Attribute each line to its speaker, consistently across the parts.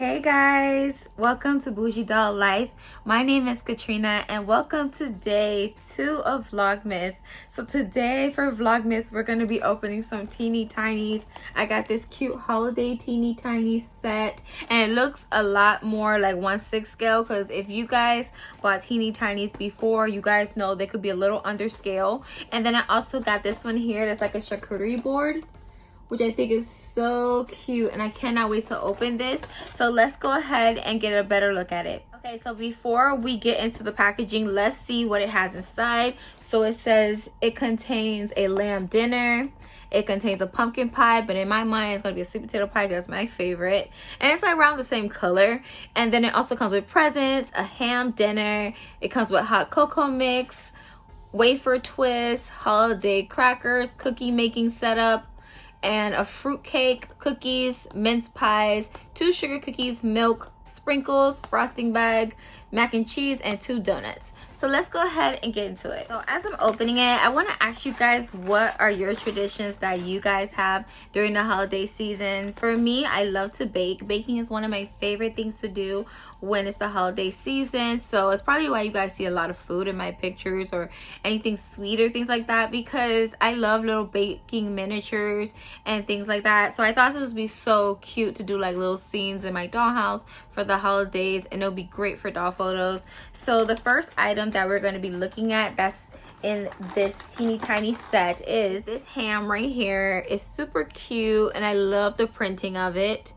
Speaker 1: Hey guys, welcome to Bougie Doll Life. My name is Katrina and welcome to day 2 of Vlogmas. So today for Vlogmas, we're going to be opening some Teeny Tinies. I got this cute holiday Teeny Tiny set and it looks a lot more like 1/6 scale because if you guys bought Teeny Tinies before, you guys know they could be a little under scale. And then I also got this one here that's like a charcuterie board, which I think is so cute and I cannot wait to open this. So let's go ahead and get a better look at it. Okay, so before we get into the packaging, let's see what it has inside. So it says it contains a lamb dinner. It contains a pumpkin pie, but in my mind it's gonna be a sweet potato pie because that's my favorite. And it's like around the same color. And then it also comes with presents, a ham dinner. It comes with hot cocoa mix, wafer twist, holiday crackers, cookie making setup, and a fruit cake, cookies, mince pies, 2 sugar cookies, milk, sprinkles, frosting bag, mac and cheese, and 2 donuts. So let's go ahead and get into it. So as I'm opening it, I want to ask you guys, what are your traditions that you guys have during the holiday season? For me, I love to bake. Baking is one of my favorite things to do when it's the holiday season. So it's probably why you guys see a lot of food in my pictures or anything sweet or things like that, because I love little baking miniatures and things like that. So I thought this would be so cute to do like little scenes in my dollhouse for the holidays, and it'll be great for doll photos. So the first item that we're going to be looking at that's in this teeny tiny set is this ham right here. It's super cute and I love the printing of it.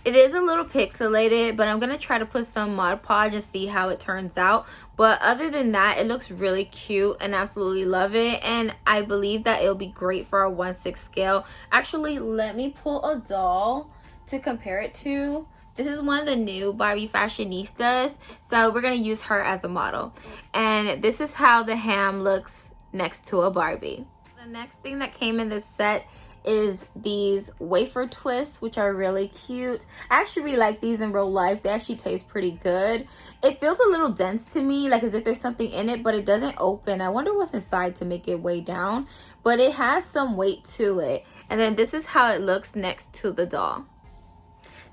Speaker 1: It is a little pixelated, but I'm going to try to put some Mod Podge and see how it turns out. But other than that, it looks really cute and absolutely love it. And I believe that it'll be great for a 1/6 scale. Actually, let me pull a doll to compare it to. This is one of the new Barbie fashionistas, so we're going to use her as a model. And this is how the ham looks next to a Barbie. The next thing that came in this set is these wafer twists, which are really cute. I actually really like these in real life. They actually taste pretty good. It feels a little dense to me, like as if there's something in it, but it doesn't open. I wonder what's inside to make it weigh down, but it has some weight to it. And then this is how it looks next to the doll.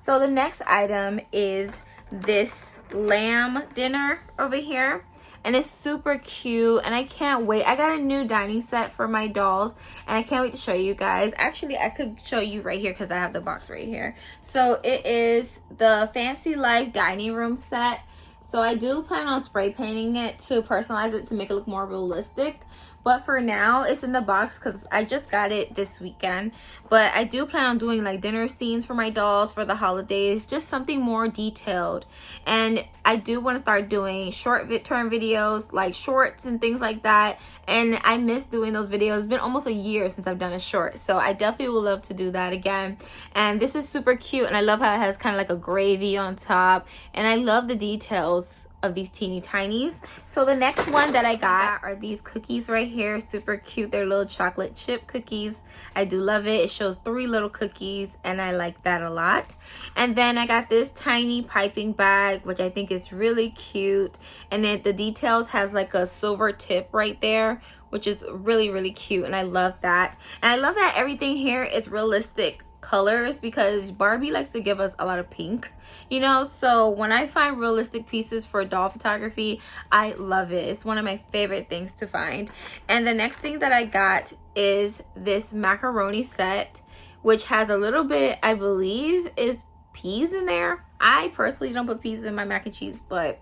Speaker 1: So the next item is this lamb dinner over here. And it's super cute and I can't wait. I got a new dining set for my dolls and I can't wait to show you guys. Actually, I could show you right here because I have the box right here. So it is the Fancy Life dining room set. So I do plan on spray painting it to personalize it to make it look more realistic. But for now, it's in the box because I just got it this weekend. But I do plan on doing like dinner scenes for my dolls for the holidays. Just something more detailed. And I do want to start doing short-term videos, like shorts and things like that. And I miss doing those videos. It's been almost a year since I've done a short. So I definitely would love to do that again. And this is super cute. And I love how it has kind of like a gravy on top. And I love the details of these teeny tinies. So the next one that I got are these cookies right here. Super cute. They're little chocolate chip cookies. I do love it. It shows 3 little cookies and I like that a lot. And then I got this tiny piping bag, which I think is really cute. And then the details has like a silver tip right there, which is really, really cute. And I love that. And I love that everything here is realistic colors because Barbie likes to give us a lot of pink, you know. So when I find realistic pieces for doll photography, I love it. It's one of my favorite things to find. And the next thing that I got is this macaroni set, which has a little bit, I believe, is peas in there. I personally don't put peas in my mac and cheese, but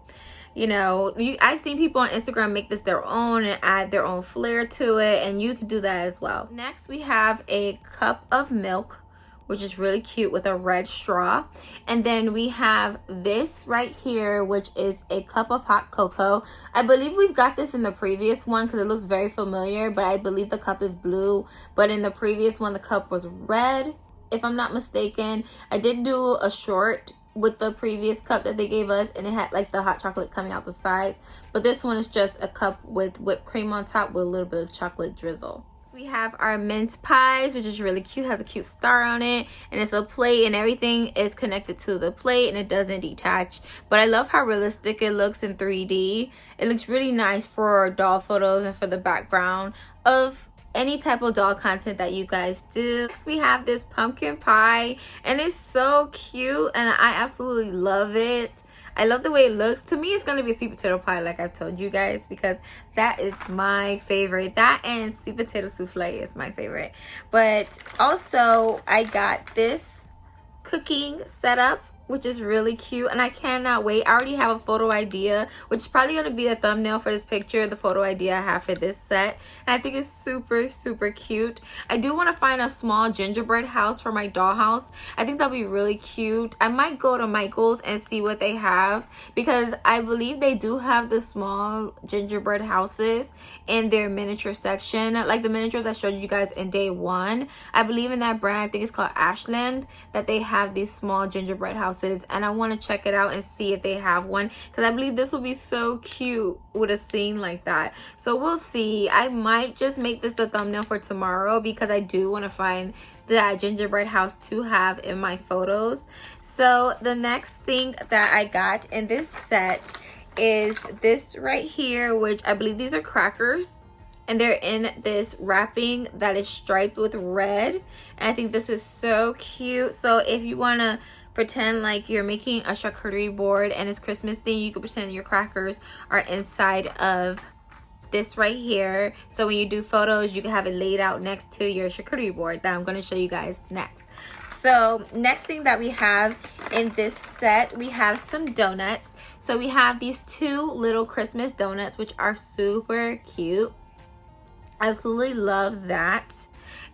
Speaker 1: you know, I've seen people on Instagram make this their own and add their own flair to it, and you can do that as well. Next, we have a cup of milk, which is really cute with a red straw. And then we have this right here, which is a cup of hot cocoa. I believe we've got this in the previous one because it looks very familiar, but I believe the cup is blue. But in the previous one, the cup was red, if I'm not mistaken. I did do a short with the previous cup that they gave us, and it had like the hot chocolate coming out the sides. But this one is just a cup with whipped cream on top with a little bit of chocolate drizzle. We have our mince pies, which is really cute, has a cute star on it, and it's a plate and everything is connected to the plate and it doesn't detach. But I love how realistic it looks in 3D. It looks really nice for doll photos and for the background of any type of doll content that you guys do. Next, we have this pumpkin pie, and it's so cute, and I absolutely love it. I love the way it looks. To me, it's going to be a sweet potato pie, like I've told you guys, because that is my favorite. That and sweet potato souffle is my favorite. But also, I got this cooking setup, which is really cute, and I cannot wait. I already have a photo idea, which is probably going to be the thumbnail for this picture, the photo idea I have for this set, and I think it's super, super cute. I do want to find a small gingerbread house for my dollhouse. I think that'll be really cute. I might go to Michael's and see what they have, because I believe they do have the small gingerbread houses in their miniature section, like the miniatures I showed you guys in day one. I believe in that brand, I think it's called Ashland, that they have these small gingerbread houses, and I want to check it out and see if they have one, because I believe this will be so cute with a scene like that. So we'll see. I might just make this a thumbnail for tomorrow, because I do want to find that gingerbread house to have in my photos. So the next thing that I got in this set is this right here, which I believe these are crackers, and they're in this wrapping that is striped with red, and I think this is so cute. So if you want to pretend like you're making a charcuterie board and it's Christmas themed, you can pretend your crackers are inside of this right here. So when you do photos, you can have it laid out next to your charcuterie board that I'm going to show you guys next. So next thing that we have in this set, we have some donuts. So we have these two little Christmas donuts, which are super cute. Absolutely love that.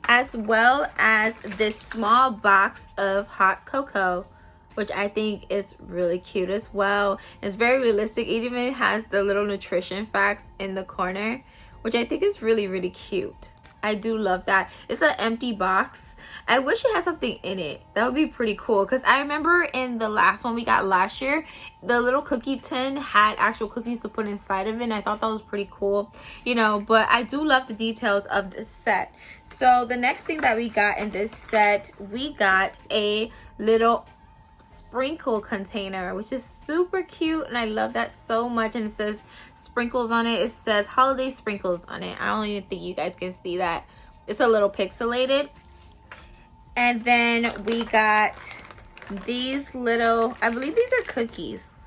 Speaker 1: As well as this small box of hot cocoa, which I think is really cute as well. It's very realistic. It even has the little nutrition facts in the corner, which I think is really, really cute. I do love that. It's an empty box. I wish it had something in it. That would be pretty cool, because I remember in the last one we got last year, the little cookie tin had actual cookies to put inside of it, and I thought that was pretty cool, you know. But I do love the details of this set. So the next thing that we got in this set, we got a little sprinkle container, which is super cute, and I love that so much. And it says sprinkles on it. It says holiday sprinkles on it. I don't even think you guys can see that. It's a little pixelated. And then we got these little, I believe these are cookies.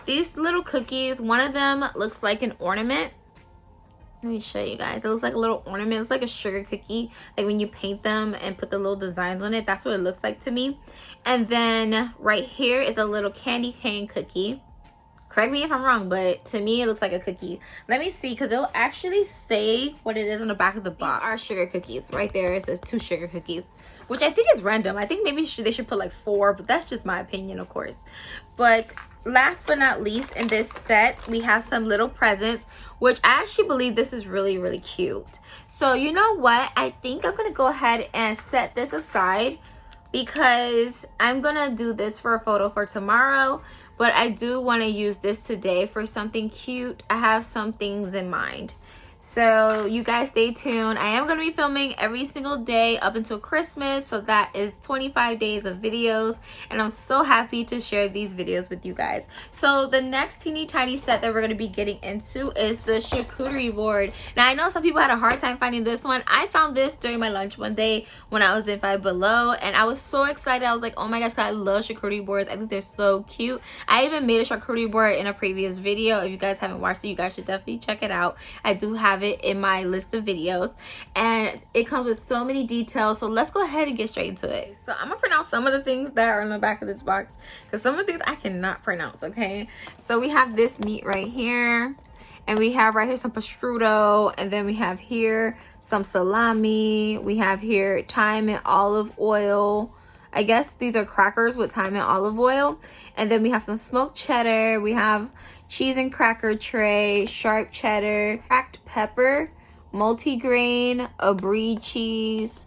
Speaker 1: These little cookies, one of them looks like an ornament. Let me show you guys. It looks like a little ornament. It's like a sugar cookie. Like when you paint them and put the little designs on it, that's what it looks like to me. And then right here is a little candy cane cookie. Correct me if I'm wrong, but to me it looks like a cookie. Let me see, because it'll actually say what it is on the back of the box. These are sugar cookies. Right there it says 2 sugar cookies, which I think is random. I think maybe they should put like 4, but that's just my opinion, of course. But last but not least, in this set we have some little presents, which I actually believe this is really, really cute. So you know what, I think I'm gonna go ahead and set this aside, because I'm gonna do this for a photo for tomorrow, but I do want to use this today for something cute. I have some things in mind. So you guys stay tuned. I am going to be filming every single day up until Christmas. So that is 25 days of videos. And I'm so happy to share these videos with you guys. So the next teeny tiny set that we're going to be getting into is the charcuterie board. Now I know some people had a hard time finding this one. I found this during my lunch one day when I was in Five Below. And I was so excited. I was like, oh my gosh, I love charcuterie boards. I think they're so cute. I even made a charcuterie board in a previous video. If you guys haven't watched it, you guys should definitely check it out. I do have it in my list of videos, and it comes with so many details. So let's go ahead and get straight into it. So I'm gonna pronounce some of the things that are in the back of this box, because some of the things I cannot pronounce. Okay, so we have this meat right here, and we have right here some prosciutto, and then we have here some salami. We have here thyme and olive oil. I guess these are crackers with thyme and olive oil. And then we have some smoked cheddar. We have cheese and cracker tray, sharp cheddar, cracked pepper, multigrain, a brie cheese,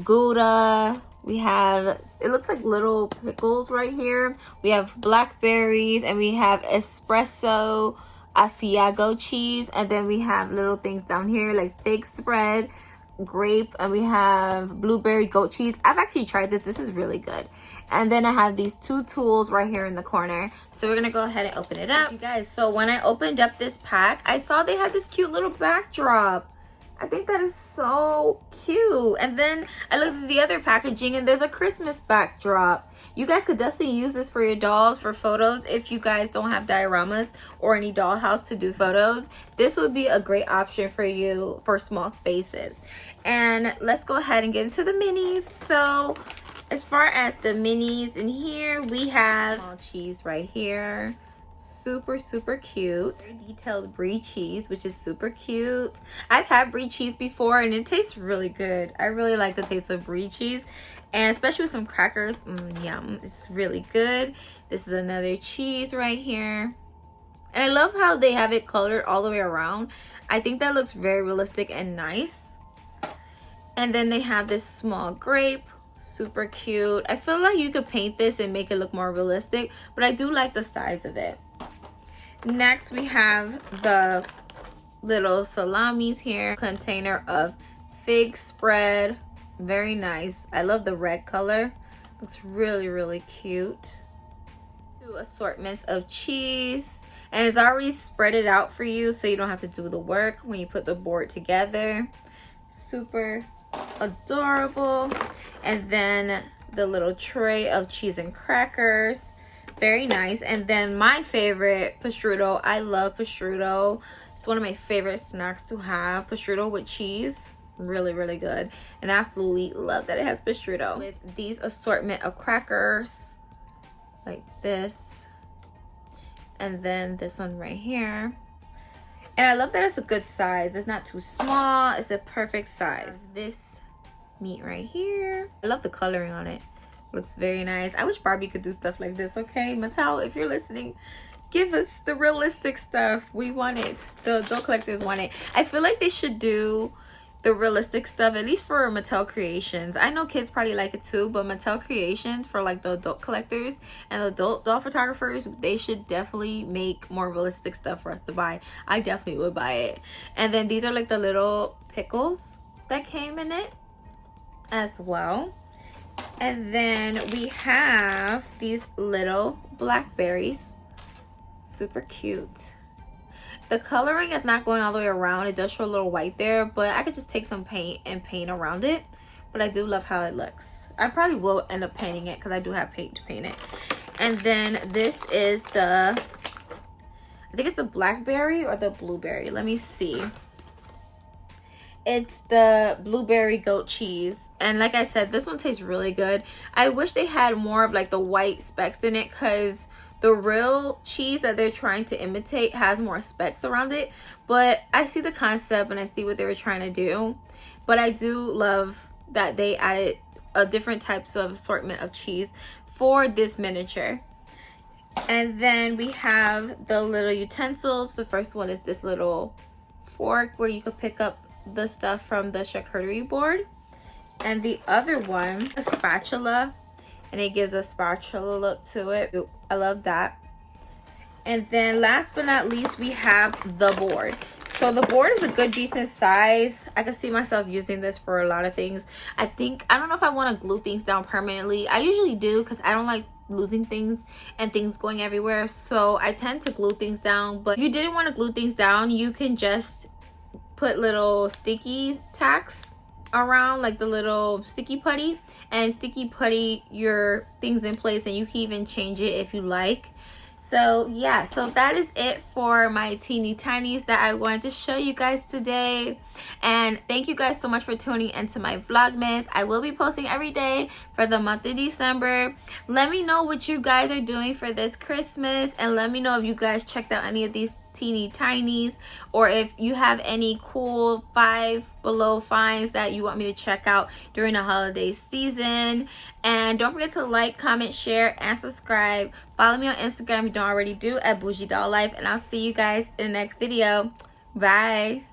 Speaker 1: Gouda. We have, it looks like little pickles right here. We have blackberries, and we have espresso Asiago cheese. And then we have little things down here like fig spread, grape, and we have blueberry goat cheese. I've actually tried this. This is really good. And then I have these 2 tools right here in the corner. So we're gonna go ahead and open it up, you guys. So when I opened up this pack, I saw they had this cute little backdrop. I think that is so cute. And then I looked at the other packaging and there's a Christmas backdrop. You guys could definitely use this for your dolls for photos if you guys don't have dioramas or any dollhouse to do photos. This would be a great option for you for small spaces. And let's go ahead and get into the minis. So as far as the minis in here, we have small cheese right here. Super cute. Very detailed brie cheese, which is super cute. I've had brie cheese before and it tastes really good. I really like the taste of brie cheese, and especially with some crackers. Yum, it's really good. This is another cheese right here, and I love how they have it colored all the way around. I think that looks very realistic and nice. And then they have this small grape. Super cute. I feel like you could paint this and make it look more realistic, but I do like the size of it. Next, we have the little salamis here. Container of fig spread. Very nice. I love the red color. Looks really cute. Two assortments of cheese. And it's already spread it out for you, so you don't have to do the work when you put the board together. Super adorable. And then the little tray of cheese and crackers. Very nice. And then my favorite, prosciutto. I love prosciutto. It's one of my favorite snacks to have. Prosciutto with cheese. Really good. And I absolutely love that it has prosciutto. With these assortment of crackers. Like this. And then this one right here. And I love that it's a good size. It's not too small. It's a perfect size. This meat right here. I love the coloring on it. Looks very nice. I wish Barbie could do stuff like this. Okay, Mattel, if you're listening, give us the realistic stuff. We want it. The adult collectors want it. I feel like they should do the realistic stuff, at least for Mattel Creations. I know kids probably like it too, but Mattel Creations, for like the adult collectors and the adult doll photographers, they should definitely make more realistic stuff for us to buy. I definitely would buy it. And then these are like the little pickles that came in it as well. And then we have these little blackberries. Super cute. The coloring is not going all the way around. It does show a little white there, but I could just take some paint and paint around it. But I do love how it looks. I probably will end up painting it because I do have paint to paint it. And then this is the, I think it's the blackberry or the blueberry. Let me see. It's the blueberry goat cheese. And like I said, this one tastes really good. I wish they had more of like the white specks in it, because the real cheese that they're trying to imitate has more specks around it. But I see the concept and I see what they were trying to do. But I do love that they added a different types of assortment of cheese for this miniature. And then we have the little utensils. The first one is this little fork where you could pick up the stuff from the charcuterie board. And the other one, a spatula, and it gives a spatula look to it. I love that. And then last but not least, we have the board. So the board is a good decent size. I can see myself using this for a lot of things. I don't know if I want to glue things down permanently. I usually do, because I don't like losing things and things going everywhere. So I tend to glue things down. But if you didn't want to glue things down, you can just put little sticky tacks around, like the little sticky putty, and sticky putty your things in place, and you can even change it if you like. So yeah, so that is it for my teeny tinies that I wanted to show you guys today. And thank you guys so much for tuning into my Vlogmas. I will be posting every day for the month of December. Let me know what you guys are doing for this Christmas, and let me know if you guys checked out any of these teeny tinies, or if you have any cool Five Below finds that you want me to check out during the holiday season. And don't forget to like, comment, share, and subscribe. Follow me on Instagram if you don't already do, at Bougie Doll Life, and I'll see you guys in the next video. Bye.